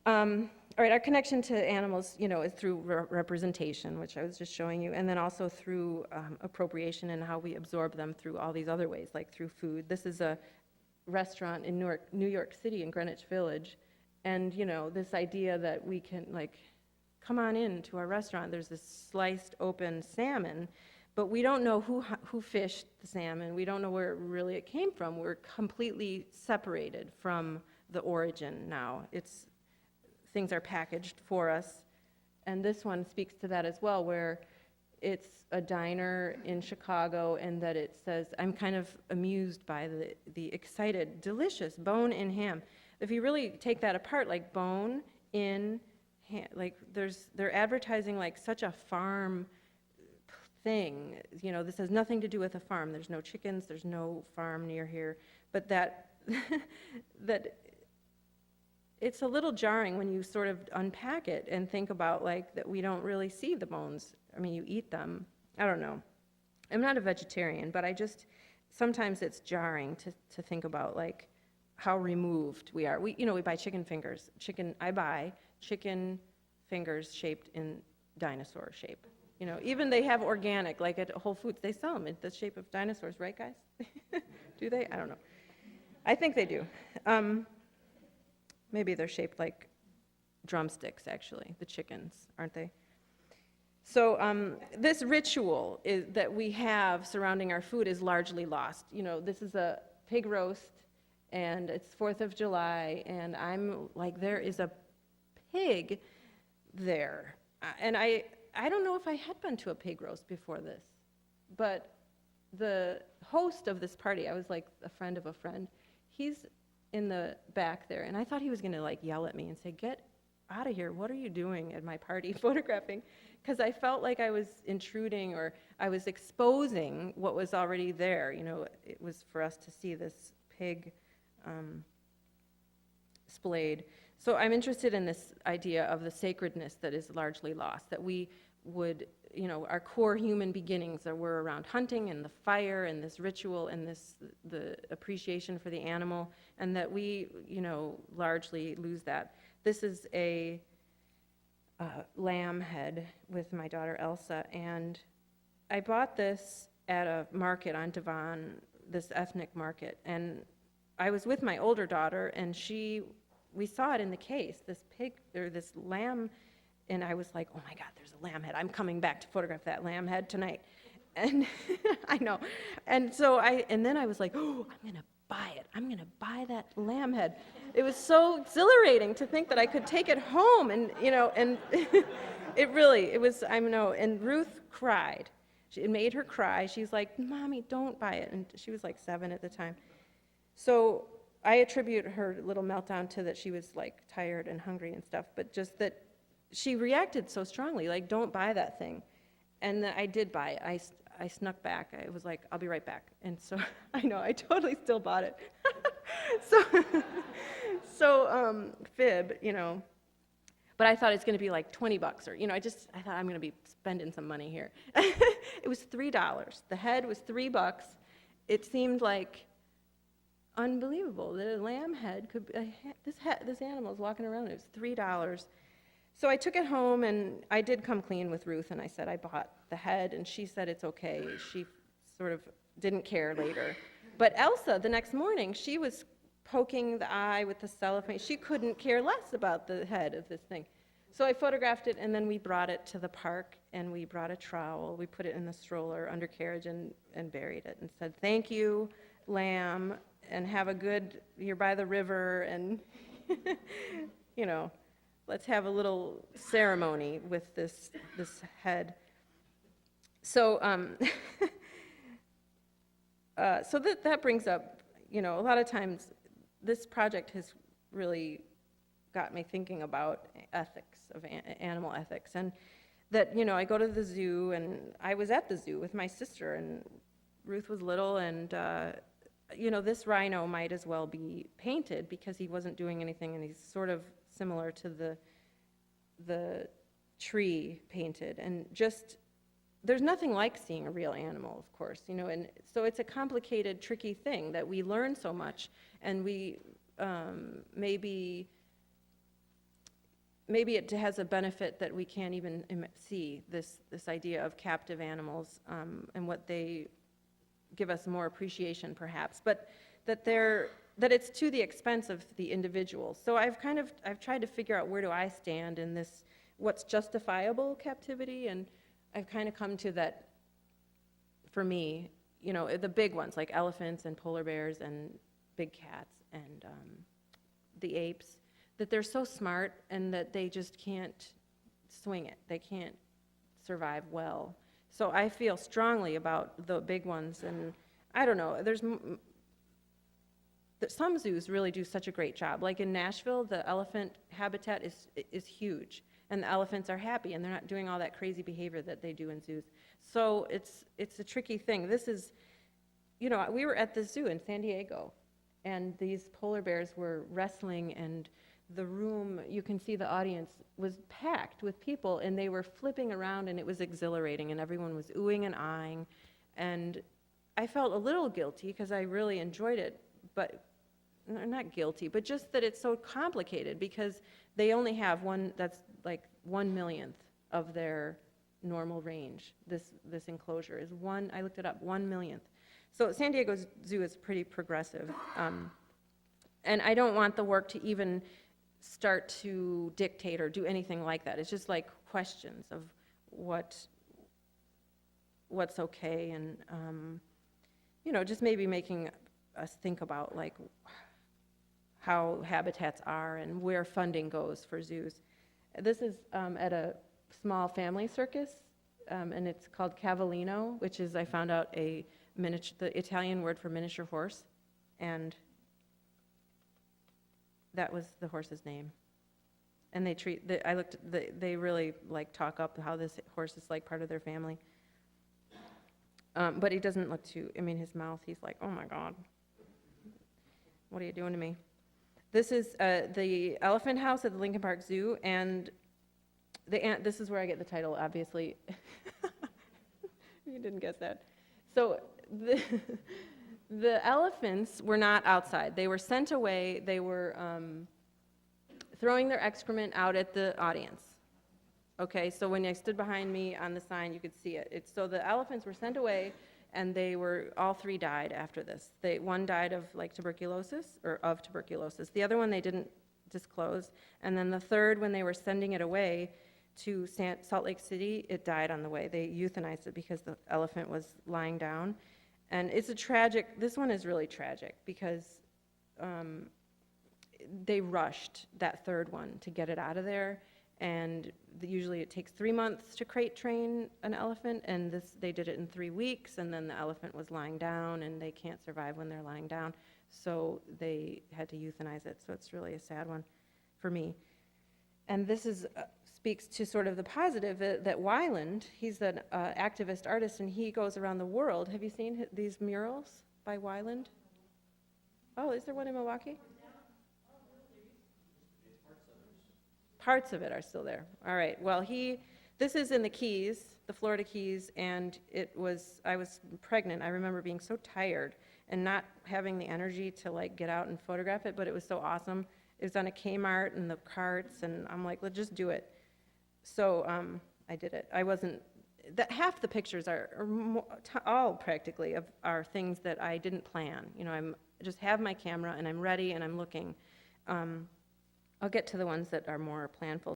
All right, our connection to animals, is through representation, which I was just showing you, and then also through appropriation and how we absorb them through all these other ways, like through food. This is a restaurant in New York City in Greenwich Village, and, this idea that we can, come on in to our restaurant. There's this sliced open salmon, but we don't know who fished the salmon. We don't know where really it came from. We're completely separated from the origin now. Things are packaged for us. And this one speaks to that as well, where it's a diner in Chicago, and that it says, I'm kind of amused by the excited, delicious Bonein Ham. If you really take that apart, like bone in ham, they're advertising like such a farm thing. This has nothing to do with a farm. There's no chickens, there's no farm near here. But that it's a little jarring when you sort of unpack it and think about that we don't really see the bones. I mean, you eat them. I don't know. I'm not a vegetarian, but sometimes it's jarring to think about how removed we are. We buy chicken fingers. I buy chicken fingers shaped in dinosaur shape. Even they have organic, like at Whole Foods, they sell them in the shape of dinosaurs, right, guys? Do they? I don't know. I think they do. Maybe they're shaped like drumsticks, actually, the chickens, aren't they? So this ritual that we have surrounding our food is largely lost. This is a pig roast, and it's 4th of July, and I'm like, there is a pig there. And I don't know if I had been to a pig roast before this, but the host of this party, I was like a friend of a friend, he's in the back there, and I thought he was going to yell at me and say, get out of here, what are you doing at my party photographing? Because I felt like I was intruding, or I was exposing what was already there. It was for us to see this pig splayed. So I'm interested in this idea of the sacredness that is largely lost, that we would, our core human beginnings were around hunting and the fire and this ritual and the appreciation for the animal, and that we, largely lose that. This is a lamb head with my daughter Elsa, and I bought this at a market on Devon, this ethnic market, and I was with my older daughter, and we saw it in the case, this pig, or this lamb, and I was like, oh my God, there's a lamb head. I'm coming back to photograph that lamb head tonight. And I know. And then I was like, oh, I'm going to buy it. I'm going to buy that lamb head. It was so exhilarating to think that I could take it home, and, and it was, and Ruth cried. It made her cry. She's like, Mommy, don't buy it. And she was like 7 at the time. So I attribute her little meltdown to that she was tired and hungry and stuff, but just that she reacted so strongly, don't buy that thing. And I did buy it. I snuck back. I was like, I'll be right back. And so I know, I totally still bought it. so fib, but I thought it's going to be like $20 or, I thought I'm going to be spending some money here. It was $3. The head was $3. It seemed like unbelievable that a lamb head could be, this animal is walking around, it was $3. So I took it home, and I did come clean with Ruth, and I said I bought the head, and she said it's okay. She sort of didn't care later. But Elsa, the next morning, she was poking the eye with the cellophane. She couldn't care less about the head of this thing. So I photographed it, and then we brought it to the park, and we brought a trowel. We put it in the stroller undercarriage and buried it and said, thank you, lamb, and have a good, you're by the river, and, let's have a little ceremony with this head. So, so that brings up, a lot of times this project has really got me thinking about ethics, of animal ethics, and that, I go to the zoo, and I was at the zoo with my sister, and Ruth was little, and, this rhino might as well be painted because he wasn't doing anything, and he's sort of similar to the tree painted, and just there's nothing like seeing a real animal, of course, and so it's a complicated, tricky thing that we learn so much, and we maybe maybe it has a benefit that we can't even see, this idea of captive animals, and what they give us more appreciation perhaps, but that it's to the expense of the individual. So I've tried to figure out, where do I stand in this, what's justifiable captivity, and I've kind of come to that, for me, the big ones like elephants and polar bears and big cats and the apes, that they're so smart and that they just can't swing it. They can't survive well. So I feel strongly about the big ones, and I don't know, some zoos really do such a great job. Like in Nashville, the elephant habitat is huge, and the elephants are happy, and they're not doing all that crazy behavior that they do in zoos. So it's a tricky thing. This is, we were at the zoo in San Diego, and these polar bears were wrestling, and the room, you can see the audience, was packed with people, and they were flipping around, and it was exhilarating, and everyone was oohing and aahing. And I felt a little guilty because I really enjoyed it, but not guilty, but just that it's so complicated because they only have that's like 1/1,000,000th of their normal range. This enclosure is I looked it up, 1/1,000,000th. So San Diego Zoo is pretty progressive. And I don't want the work to even start to dictate or do anything like that. It's just like questions of what's okay, and just maybe making us think about like how habitats are and where funding goes for zoos. This is at a small family circus, and it's called Cavallino, which is, I found out, the Italian word for miniature horse, and that was the horse's name. And they really like talk up how this horse is like part of their family. But he doesn't look his mouth, he's like, oh my God, what are you doing to me? This is the elephant house at the Lincoln Park Zoo, and this is where I get the title, obviously. You didn't guess that. So the elephants were not outside. They were sent away. They were throwing their excrement out at the audience. Okay, so when I stood behind me on the sign, you could see it. So the elephants were sent away, and all three died after this. One died of tuberculosis. The other one they didn't disclose. And then the third, when they were sending it away to Salt Lake City, it died on the way. They euthanized it because the elephant was lying down. And this one is really tragic because they rushed that third one to get it out of there. And usually it takes 3 months to crate train an elephant, and they did it in 3 weeks, and then the elephant was lying down, and they can't survive when they're lying down, so they had to euthanize it. So it's really a sad one for me. And this speaks to sort of the positive that Wyland, he's an activist artist, and he goes around the world. Have you seen these murals by Wyland? Oh, is there one in Milwaukee? Parts of it are still there. All right. Well, this is in the Keys, the Florida Keys, and I was pregnant. I remember being so tired and not having the energy to get out and photograph it, but it was so awesome. It was on a Kmart and the carts, and I'm like, let's just do it. So I did it. Half the pictures all practically are things that I didn't plan. I'm just have my camera and I'm ready and I'm looking. I'll get to the ones that are more planful.